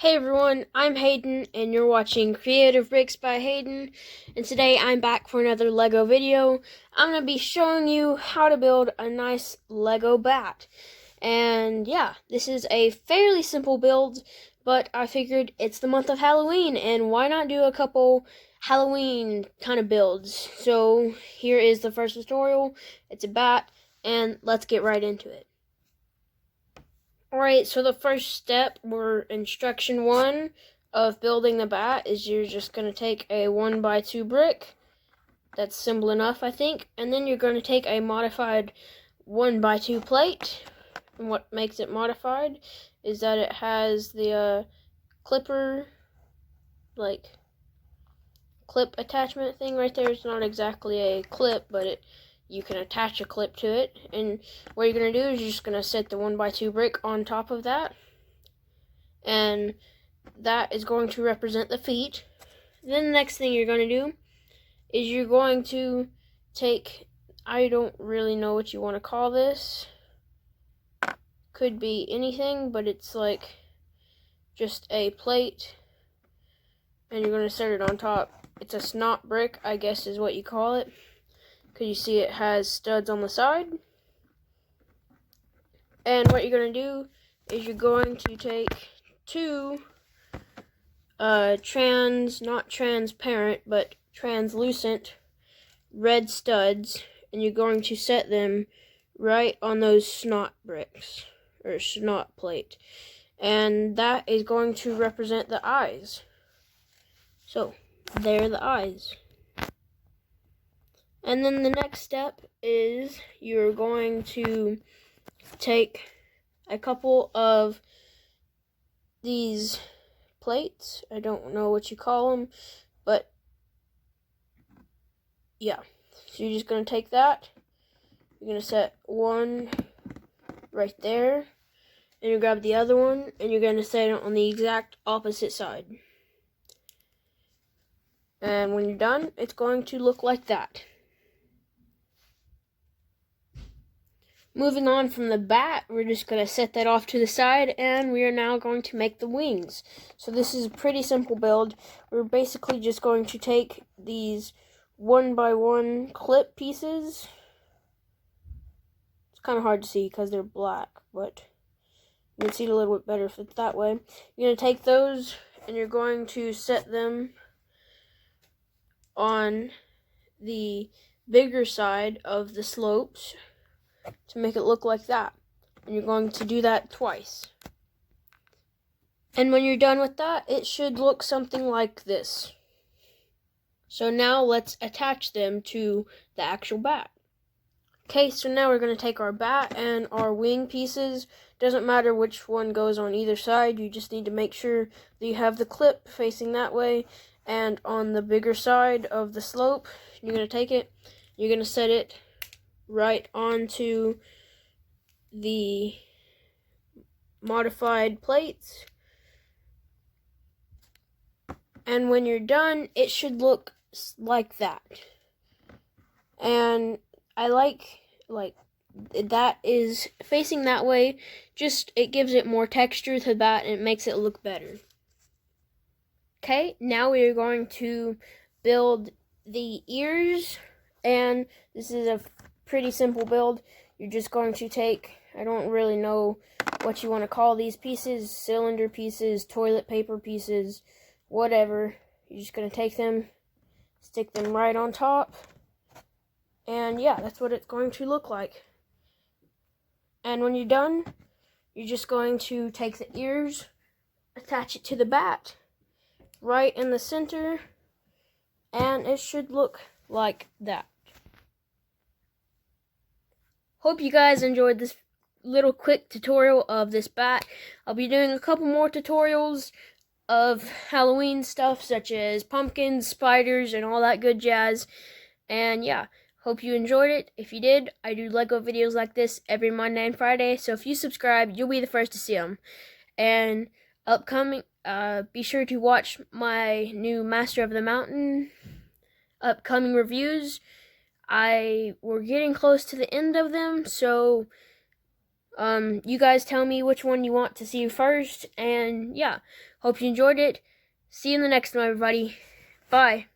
Hey everyone, I'm Hayden and you're watching Creative Bricks by Hayden, and today I'm back for another Lego video. I'm going to be showing you how to build a nice Lego bat. And yeah, this is a fairly simple build, but I figured it's the month of Halloween and why not do a couple Halloween kind of builds. So here is the first tutorial. It's a bat and let's get right into it. Alright, so the first step, or instruction 1 of building the bat, is you're just going to take a 1x2 brick. That's simple enough, I think. And then you're going to take a modified 1x2 plate. And what makes it modified is that it has the clipper, like, clip attachment thing right there. It's not exactly a clip, but you can attach a clip to it, and what you're going to do is you're just going to set the 1x2 brick on top of that, and that is going to represent the feet. Then the next thing you're going to do is you're going to take, I don't really know what you want to call this, could be anything, but it's like just a plate, and you're going to set it on top. It's a snot brick, I guess is what you call it, because you see it has studs on the side. And what you're going to do is you're going to take two not transparent, but translucent red studs, and you're going to set them right on those snot bricks, or snot plate. And that is going to represent the eyes. So, there are the eyes. And then the next step is you're going to take a couple of these plates. I don't know what you call them, but yeah. So you're just going to take that. You're going to set one right there, and you grab the other one, and you're going to set it on the exact opposite side. And when you're done, it's going to look like that. Moving on from the bat, we're just going to set that off to the side, and we are now going to make the wings. So this is a pretty simple build. We're basically just going to take these 1x1 clip pieces. It's kind of hard to see because they're black, but you can see it a little bit better if it's that way. You're going to take those, and you're going to set them on the bigger side of the slopes to make it look like that. And you're going to do that twice. And when you're done with that, it should look something like this. So now let's attach them to the actual bat. Okay, so now we're going to take our bat and our wing pieces. Doesn't matter which one goes on either side, you just need to make sure that you have the clip facing that way. And on the bigger side of the slope, you're going to take it, you're going to set it right onto the modified plates, and when you're done, it should look like that. And I like that is facing that way, just it gives it more texture to that and it makes it look better. Okay, now we are going to build the ears, and this is a pretty simple build. You're just going to take, I don't really know what you want to call these pieces, cylinder pieces, toilet paper pieces, whatever. You're just going to take them, stick them right on top, and yeah, that's what it's going to look like. And when you're done, you're just going to take the ears, attach it to the bat, right in the center, and it should look like that. Hope you guys enjoyed this little quick tutorial of this bat. I'll be doing a couple more tutorials of Halloween stuff, such as pumpkins, spiders, and all that good jazz. And yeah, hope you enjoyed it. If you did, I do Lego videos like this every Monday and Friday, so if you subscribe, you'll be the first to see them. And upcoming, be sure to watch my new Master of the Mountain upcoming reviews. We're getting close to the end of them, so You guys tell me which one you want to see first, and yeah, hope you enjoyed it. See you in the next one, everybody. Bye.